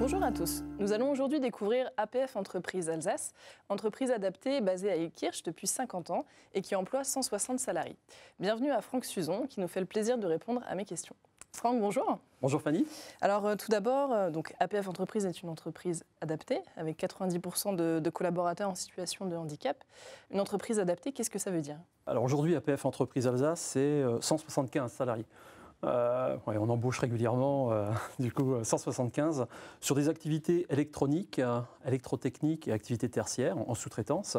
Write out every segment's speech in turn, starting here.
Bonjour à tous. Nous allons aujourd'hui découvrir APF Entreprise Alsace, entreprise adaptée basée à Illkirch depuis 50 ans et qui emploie 160 salariés. Bienvenue à Franck Suzon qui nous fait le plaisir de répondre à mes questions. Franck, bonjour. Bonjour Fanny. Alors tout d'abord, donc APF Entreprise est une entreprise adaptée avec 90% de collaborateurs en situation de handicap. Une entreprise adaptée, qu'est-ce que ça veut dire? Alors aujourd'hui, APF Entreprise Alsace, c'est 175 salariés. On embauche régulièrement, du coup 175, sur des activités électroniques, électrotechniques et activités tertiaires en sous-traitance.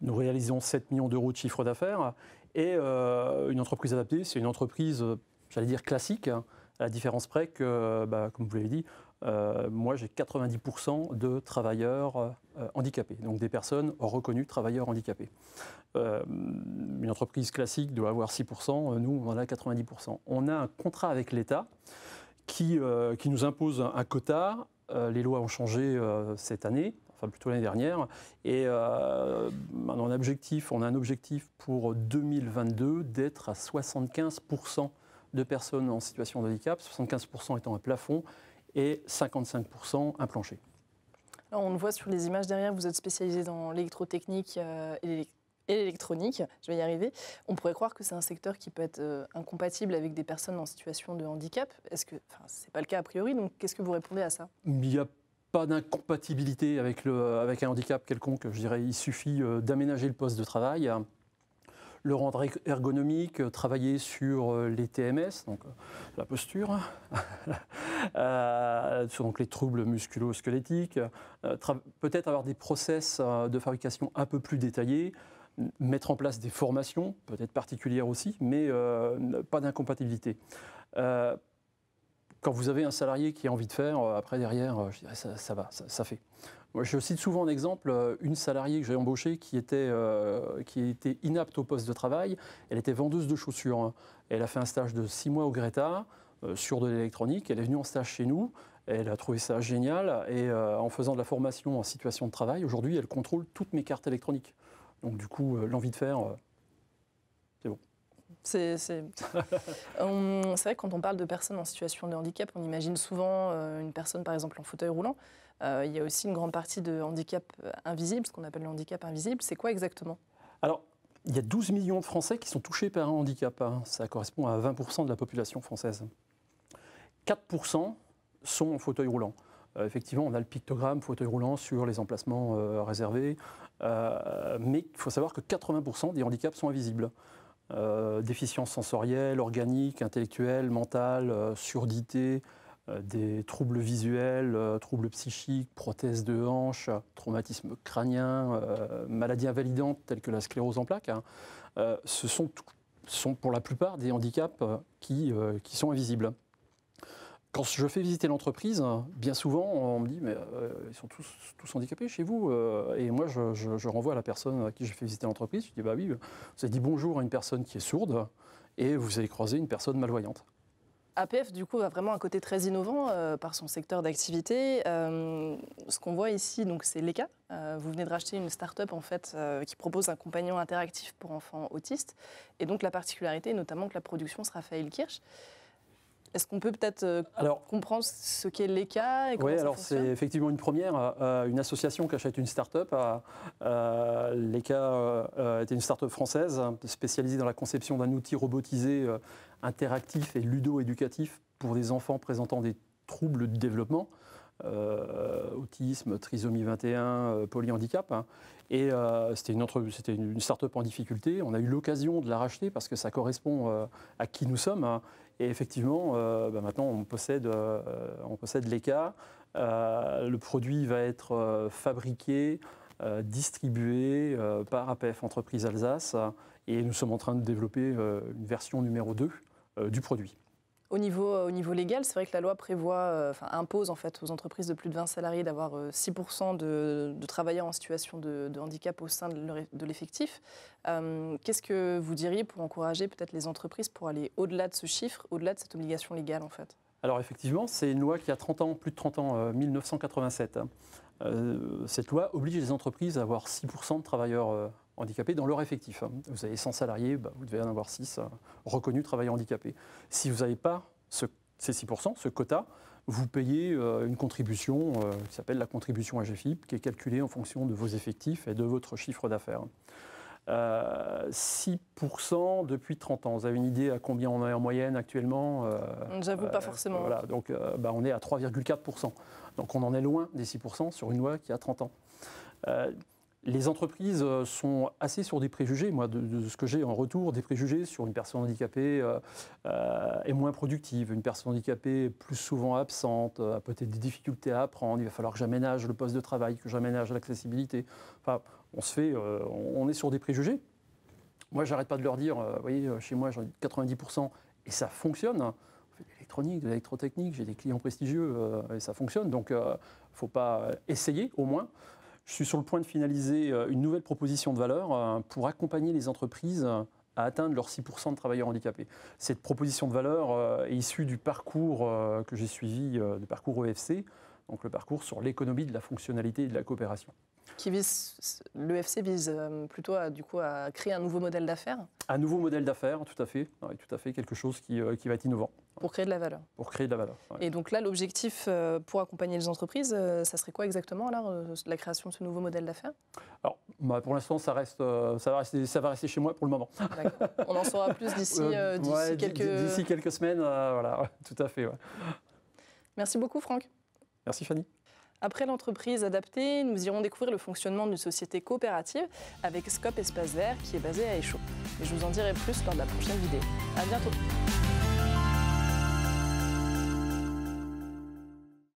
Nous réalisons 7 millions d'euros de chiffre d'affaires et une entreprise adaptée, c'est une entreprise, j'allais dire classique, à la différence près que, comme vous l'avez dit, moi j'ai 90% de travailleurs handicapés, donc des personnes reconnues travailleurs handicapés. Une entreprise classique doit avoir 6%, nous on en a 90%. On a un contrat avec l'État qui nous impose un quota. Les lois ont changé cette année, enfin plutôt l'année dernière, et on a un objectif pour 2022 d'être à 75% de personnes en situation de handicap, 75% étant un plafond et 55% un plancher. Alors, on le voit sur les images derrière, vous êtes spécialisé dans l'électrotechnique et l'électronique, je vais y arriver. On pourrait croire que c'est un secteur qui peut être incompatible avec des personnes en situation de handicap. Ce n'est pas le cas a priori, donc qu'est-ce que vous répondez à ça? Il n'y a pas d'incompatibilité avec un handicap quelconque, je dirais. Il suffit d'aménager le poste de travail, le rendre ergonomique, travailler sur les TMS, donc la posture, sur donc les troubles musculo-squelettiques, peut-être avoir des process de fabrication un peu plus détaillés, mettre en place des formations, peut-être particulières aussi, mais pas d'incompatibilité. Quand vous avez un salarié qui a envie de faire, après derrière, je dirais ça va, ça fait. Moi, je cite souvent en exemple une salariée que j'ai embauchée qui était inapte au poste de travail. Elle était vendeuse de chaussures. Elle a fait un stage de 6 mois au Greta sur de l'électronique. Elle est venue en stage chez nous. Elle a trouvé ça génial. Et en faisant de la formation en situation de travail, aujourd'hui, elle contrôle toutes mes cartes électroniques. Donc du coup, l'envie de faire, c'est bon. C'est vrai que quand on parle de personnes en situation de handicap, on imagine souvent une personne par exemple en fauteuil roulant. Il y a aussi une grande partie de handicap invisible, ce qu'on appelle le handicap invisible. C'est quoi exactement? Alors, il y a 12 millions de Français qui sont touchés par un handicap. Ça correspond à 20% de la population française. 4% sont en fauteuil roulant. Effectivement, on a le pictogramme fauteuil roulant sur les emplacements réservés. Mais il faut savoir que 80% des handicaps sont invisibles. Déficience sensorielle, organique, intellectuelle, mentale, surdité, des troubles visuels, troubles psychiques, prothèses de hanche, traumatisme crânien, maladies invalidantes telles que la sclérose en plaques. Ce sont pour la plupart des handicaps qui sont invisibles. Quand je fais visiter l'entreprise, bien souvent, on me dit « mais ils sont tous handicapés chez vous ?» Et moi, je renvoie à la personne à qui j'ai fait visiter l'entreprise. Je dis « bah oui, vous avez dit bonjour à une personne qui est sourde et vous allez croiser une personne malvoyante. » APF, du coup, a vraiment un côté très innovant par son secteur d'activité. Ce qu'on voit ici, c'est l'ECA. Vous venez de racheter une start-up en fait, qui propose un compagnon interactif pour enfants autistes. Et donc la particularité, notamment que la production sera faite à Illkirch. Est-ce qu'on peut peut-être comprendre ce qu'est l'ECA et comment ça fonctionne? C'est effectivement une première. Une association qui achète une start-up. L'ECA était une start-up française spécialisée dans la conception d'un outil robotisé interactif et ludo-éducatif pour des enfants présentant des troubles du développement, autisme, trisomie 21, polyhandicap. Et c'était une start-up en difficulté. On a eu l'occasion de la racheter parce que ça correspond à qui nous sommes. Et effectivement, maintenant, on possède l'ECA. Le produit va être fabriqué, distribué par APF Entreprise Alsace. Et nous sommes en train de développer une version numéro 2 du produit. Au niveau légal, c'est vrai que la loi impose en fait aux entreprises de plus de 20 salariés d'avoir 6% de travailleurs en situation de handicap au sein de l'effectif. Qu'est-ce que vous diriez pour encourager peut-être les entreprises pour aller au-delà de ce chiffre, au-delà de cette obligation légale en fait? Alors effectivement, c'est une loi qui a 30 ans, plus de 30 ans, 1987. Cette loi oblige les entreprises à avoir 6% de travailleurs handicapés dans leur effectif. Vous avez 100 salariés, vous devez en avoir 6 reconnus travailleurs handicapés. Si vous n'avez pas ces 6%, ce quota, vous payez une contribution qui s'appelle la contribution AGFiP, qui est calculée en fonction de vos effectifs et de votre chiffre d'affaires. 6% depuis 30 ans. Vous avez une idée à combien on est en moyenne actuellement? J'avoue pas forcément. Voilà, donc on est à 3,4%. Donc on en est loin des 6% sur une loi qui a 30 ans. Les entreprises sont assez sur des préjugés. Moi, de ce que j'ai en retour, des préjugés sur une personne handicapée est moins productive, une personne handicapée est plus souvent absente, a peut-être des difficultés à apprendre, il va falloir que j'aménage le poste de travail, que j'aménage l'accessibilité. Enfin, on est sur des préjugés. Moi, j'arrête pas de leur dire, vous voyez, chez moi, j'en ai 90% et ça fonctionne. On fait de l'électronique, de l'électrotechnique, j'ai des clients prestigieux et ça fonctionne. Donc, il ne faut pas essayer, au moins. Je suis sur le point de finaliser une nouvelle proposition de valeur pour accompagner les entreprises à atteindre leurs 6% de travailleurs handicapés. Cette proposition de valeur est issue du parcours que j'ai suivi, du parcours EFC, donc le parcours sur l'économie de la fonctionnalité et de la coopération. L'EFC vise plutôt à créer un nouveau modèle d'affaires? Un nouveau modèle d'affaires, tout à fait. Oui, tout à fait, quelque chose qui va être innovant. Pour créer de la valeur. Pour créer de la valeur. Ouais. Et donc là, l'objectif pour accompagner les entreprises, ça serait quoi exactement alors, la création de ce nouveau modèle d'affaires? Alors, pour l'instant, ça va rester chez moi pour le moment. D'accord. On en saura plus d'ici quelques semaines. Voilà, tout à fait. Ouais. Merci beaucoup, Franck. Merci, Fanny. Après l'entreprise adaptée, nous irons découvrir le fonctionnement d'une société coopérative avec Scope Espace Vert qui est basée à Échaud. Et je vous en dirai plus lors de la prochaine vidéo. À bientôt.